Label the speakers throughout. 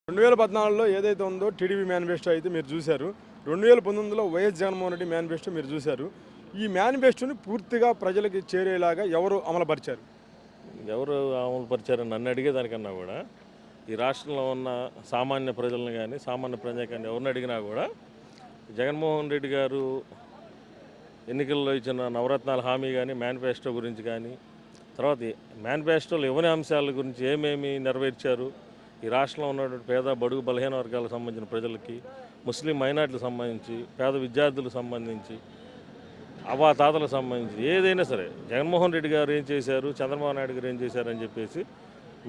Speaker 1: 2014లో ఏదైతే ఉందో TDP manifesto అయితే మీరు చూశారు. 2019లో వైఎస్ జగన్మోహన్ రెడ్డి మేనిఫెస్టో మీరు చూశారు. ఈ మేనిఫెస్టోని పూర్తిగా ప్రజలకి చేరేలాగా ఎవరు అమలుపరిచారు?
Speaker 2: ఎవరు అమలుపరిచారని నన్ను అడిగేదానికన్నా కూడా ఈ రాష్ట్రంలో ఉన్న సామాన్య ప్రజలను కానీ సామాన్య ప్రజాకాన్ని ఎవరిని అడిగినా కూడా జగన్మోహన్ రెడ్డి గారు ఎన్నికల్లో ఇచ్చిన నవరత్నాల హామీ కానీ మేనిఫెస్టో గురించి కానీ తర్వాత మేనిఫెస్టోలో ఇవ్వని అంశాల గురించి ఏమేమి నెరవేర్చారు, ఈ రాష్ట్రంలో ఉన్నటువంటి పేద బడుగు బలహీన వర్గాలకు సంబంధించిన ప్రజలకి, ముస్లిం మైనార్టీలకు సంబంధించి, పేద విద్యార్థులకు సంబంధించి, అవాతాతలకు సంబంధించి ఏదైనా సరే జగన్మోహన్ రెడ్డి గారు ఏం చేశారు, చంద్రబాబు నాయుడు గారు ఏం చేశారని చెప్పేసి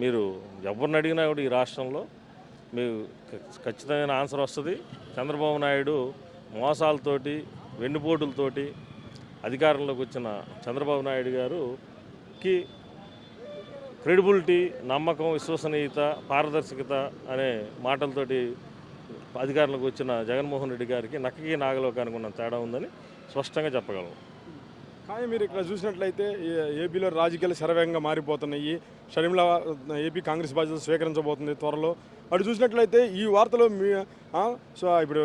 Speaker 2: మీరు ఎవరిని అడిగినా కూడా ఈ రాష్ట్రంలో మీకు ఖచ్చితమైన ఆన్సర్ వస్తుంది. చంద్రబాబు నాయుడు మోసాలతోటి వెన్నుపోటులతోటి అధికారంలోకి వచ్చిన చంద్రబాబు నాయుడు గారుకి క్రెడిబిలిటీ, నమ్మకం, విశ్వసనీయత, పారదర్శకత అనే మాటలతోటి అధికారంలోకి వచ్చిన జగన్మోహన్ రెడ్డి గారికి నక్కకి నాగలోకానికి ఉన్న తేడా ఉందని స్పష్టంగా చెప్పగలను.
Speaker 1: కానీ మీరు ఇక్కడ చూసినట్లయితే ఏపీలో రాజకీయాలు శరవేగంగా మారిపోతున్నాయి. షర్మిల ఏపీ కాంగ్రెస్ బాధ్యతలు స్వీకరించబోతుంది త్వరలో. అటు చూసినట్లయితే ఈ వార్తలు సో ఇప్పుడు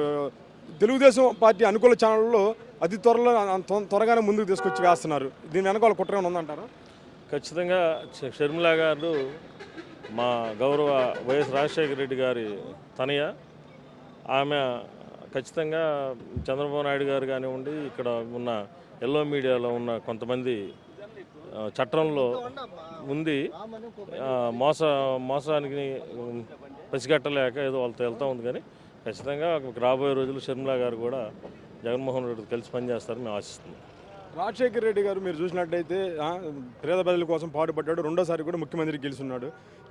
Speaker 1: తెలుగుదేశం పార్టీ అనుకూల ఛానల్లో అతి త్వరగానే ముందుకు తీసుకొచ్చి వేస్తున్నారు. దీని వెనకాల కుట్ర ఏమైనా ఉందంటారా?
Speaker 2: ఖచ్చితంగా షర్మిల గారు మా గౌరవ వైఎస్ రాజశేఖర రెడ్డి గారి తనయ. ఆమె ఖచ్చితంగా చంద్రబాబు నాయుడు గారు కానివ్వండి, ఇక్కడ ఉన్న ఎల్లో మీడియాలో ఉన్న కొంతమంది చట్టంలో ఉంది మోసానికి పసిగట్టలేక ఏదో వాళ్ళతో వెళ్తూ ఉంది. కానీ ఖచ్చితంగా రాబోయే రోజులు షర్మిల గారు కూడా జగన్మోహన్ రెడ్డితో కలిసి పనిచేస్తారని మేము ఆశిస్తున్నాం.
Speaker 1: రాజశేఖర రెడ్డి గారు మీరు చూసినట్టయితే పేద ప్రజల కోసం పాటుపడ్డాడు. రెండోసారి కూడా ముఖ్యమంత్రి గెలుస్తున్నాడు.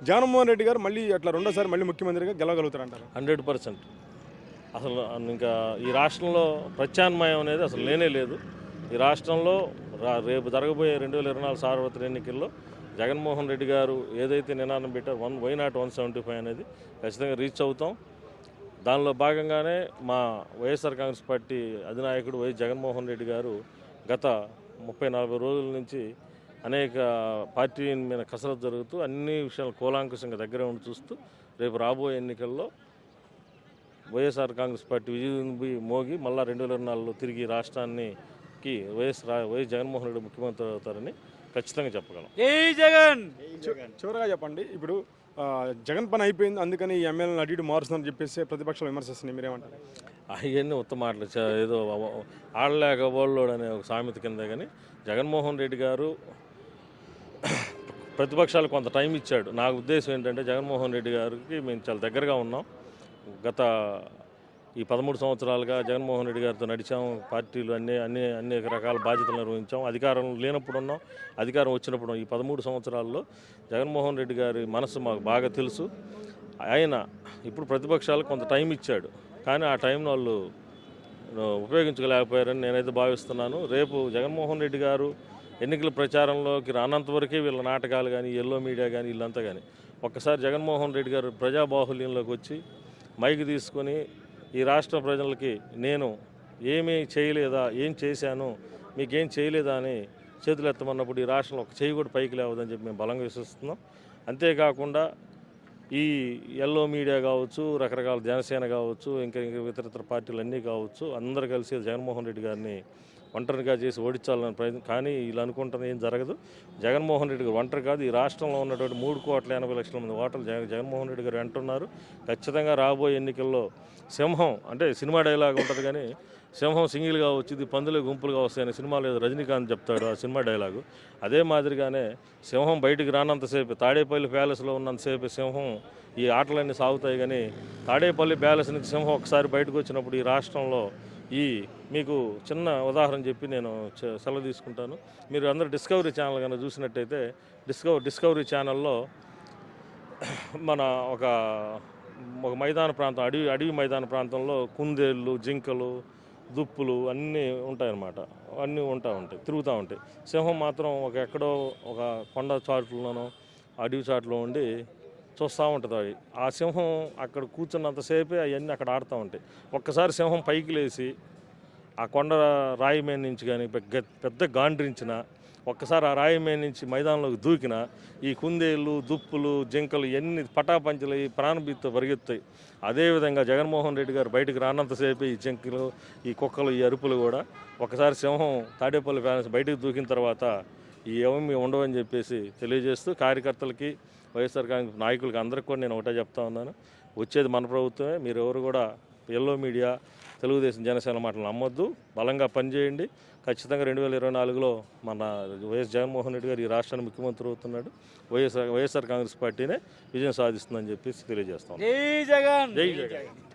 Speaker 1: జగన్మోహన్ రెడ్డి గారు మళ్ళీ అట్లా రెండోసారి మళ్ళీ ముఖ్యమంత్రిగా గెలవగలుగుతారంటారు?
Speaker 2: 100%. అసలు ఇంకా ఈ రాష్ట్రంలో ప్రత్యామ్నాయం అనేది అసలు లేనే లేదు. ఈ రాష్ట్రంలో రేపు జరగబోయే 2024 సార్వత్రిక ఎన్నికల్లో జగన్మోహన్ రెడ్డి గారు ఏదైతే నినాదం పెట్టారో వై నాట్ 175 అనేది ఖచ్చితంగా రీచ్ అవుతాం. దానిలో భాగంగానే మా వైఎస్ఆర్ కాంగ్రెస్ పార్టీ అధినాయకుడు వైఎస్ జగన్మోహన్ రెడ్డి గారు గత 30-40 రోజుల నుంచి అనేక పార్టీ మీద కసరత్తు జరుగుతూ అన్ని విషయాలు కూలాంకుశంగా దగ్గర ఉండి చూస్తూ రేపు రాబోయే ఎన్నికల్లో వైఎస్ఆర్ కాంగ్రెస్ పార్టీ విజయం మోగి మళ్ళా 2024లో తిరిగి రాష్ట్రానికి వైఎస్ జగన్మోహన్ రెడ్డి ముఖ్యమంత్రి అవుతారని ఖచ్చితంగా చెప్పగలం.
Speaker 1: జై జగన్. చివరిగా చెప్పండి, ఇప్పుడు జగన్ పని అయిపోయింది అందుకని ఈ ఎమ్మెల్యేలను అటు ఇటు మారుస్తుందని చెప్పేసి ప్రతిపక్షాలు విమర్శిస్తున్నాయి, మీరేమంటారు?
Speaker 2: అవన్నీ ఉత్తమ మాటలు. ఏదో ఆడలేక ఓళ్ళోడు అనే ఒక సామెత కింద. కానీ జగన్మోహన్ రెడ్డి గారు ప్రతిపక్షాలు కొంత టైం ఇచ్చాడు. నా ఉద్దేశం ఏంటంటే జగన్మోహన్ రెడ్డి గారికి మేము చాలా దగ్గరగా ఉన్నాం. గత ఈ 13 సంవత్సరాలుగా జగన్మోహన్ రెడ్డి గారితో నడిచాం. పార్టీలు అన్ని రకాల బాధ్యతలు నిర్వహించాం. అధికారం లేనప్పుడు ఉన్నాం, అధికారం వచ్చినప్పుడు. ఈ 13 సంవత్సరాల్లో జగన్మోహన్ రెడ్డి గారి మనసు మాకు బాగా తెలుసు. ఆయన ఇప్పుడు ప్రతిపక్షాలకు కొంత టైం ఇచ్చాడు, కానీ ఆ టైంను వాళ్ళు ఉపయోగించుకోలేకపోయారని నేనైతే భావిస్తున్నాను. రేపు జగన్మోహన్ రెడ్డి గారు ఎన్నికల ప్రచారంలోకి రానంత వరకే వీళ్ళ నాటకాలు కానీ ఎల్లో మీడియా కానీ వీళ్ళంతా కానీ ఒక్కసారి జగన్మోహన్ రెడ్డి గారు ప్రజాబాహుల్యంలోకి వచ్చి మైక్ తీసుకొని ఈ రాష్ట్ర ప్రజలకి నేను ఏమీ చేయలేదా, ఏం చేశాను, మీకేం చేయలేదా అని చేతులు ఎత్తమన్నప్పుడు ఈ రాష్ట్రంలో ఒక చేయి కూడా పైకి లేవదని చెప్పి మేము బలంగా విశ్వసిస్తున్నాం. అంతేకాకుండా ఈ ఎల్లో మీడియా కావచ్చు, రకరకాల జనసేన కావచ్చు, ఇంకా ఇతర పార్టీలు అన్నీ కావచ్చు, అందరూ కలిసి జగన్మోహన్ రెడ్డి గారిని ఒంటరిగా చేసి ఓడించాలని ప్రయత్నం. కానీ వీళ్ళు అనుకుంటున్న ఏం జరగదు. జగన్మోహన్ రెడ్డి గారు ఒంటరి కాదు. ఈ రాష్ట్రంలో ఉన్నటువంటి 3,80,00,000 మంది ఓటర్లు జగన్మోహన్ రెడ్డి గారు అంటున్నారు. ఖచ్చితంగా రాబోయే ఎన్నికల్లో సింహం అంటే సినిమా డైలాగ్ ఉంటుంది, కానీ సింహం సింగిల్గా వచ్చింది, పందులు గుంపులుగా వస్తాయని సినిమాలో రజనీకాంత్ చెప్తాడు, ఆ సినిమా డైలాగు. అదే మాదిరిగానే సింహం బయటికి రానంతసేపు, తాడేపల్లి ప్యాలెస్లో ఉన్నంతసేపు సింహం ఈ ఆటలన్నీ సాగుతాయి. కానీ తాడేపల్లి ప్యాలెస్ నుంచి సింహం ఒకసారి బయటకు వచ్చినప్పుడు ఈ రాష్ట్రంలో మీకు చిన్న ఉదాహరణ చెప్పి నేను సెలవు తీసుకుంటాను. మీరు అందరూ డిస్కవరీ ఛానల్ కనుక చూసినట్టయితే డిస్కవరీ ఛానల్లో మన ఒక మైదాన ప్రాంతం, అడవి మైదాన ప్రాంతంలో కుందేళ్ళు, జింకలు, దుప్పులు అన్నీ ఉంటాయన్నమాట. అన్నీ తిరుగుతూ ఉంటాయి. సింహం మాత్రం ఎక్కడో ఒక కొండ చాట్లోనో అడవి చాట్లో ఉండి చూస్తూ ఉంటుంది. ఆ సింహం అక్కడ కూర్చున్నంతసేపే అవన్నీ అక్కడ ఆడుతూ ఉంటాయి. ఒక్కసారి సింహం పైకి లేచి ఆ కొండ రాయి మీద నుంచి కానీ పెద్ద గాండ్రించిన ఒక్కసారి ఆ రాయి మీద నుంచి మైదానంలోకి దూకిన ఈ కుందేళ్ళు దుప్పులు జింకలు ఎన్ని పటాపంచలు ప్రాణభీతితో పరిగెత్తాయి. అదేవిధంగా జగన్మోహన్ రెడ్డి గారు బయటకు రానంతసేపు ఈ జింకలు ఈ కుక్కలు ఈ అరుపులు కూడా ఒకసారి సింహం తాడేపల్లి ఫ్యాన్స్ బయటకు దూకిన తర్వాత ఈ ఏమీ ఉండవని చెప్పేసి తెలియజేస్తూ కార్యకర్తలకి వైఎస్ఆర్ కాంగ్రెస్ నాయకులకి అందరికీ కూడా నేను ఒకటే చెప్తా ఉన్నాను, వచ్చేది మన ప్రభుత్వమే. మీరు ఎవరు కూడా ఎల్లో మీడియా తెలుగుదేశం జనసేన మాటలు నమ్మొద్దు, బలంగా పనిచేయండి. ఖచ్చితంగా 2024లో మన వైఎస్ జగన్మోహన్ రెడ్డి గారు ఈ రాష్ట్రానికి ముఖ్యమంత్రి అవుతున్నాడు. వైఎస్ఆర్ కాంగ్రెస్ పార్టీనే విజయం సాధిస్తుందని చెప్పేసి తెలియజేస్తాం.
Speaker 3: జై జగన్.
Speaker 2: జై జగన్.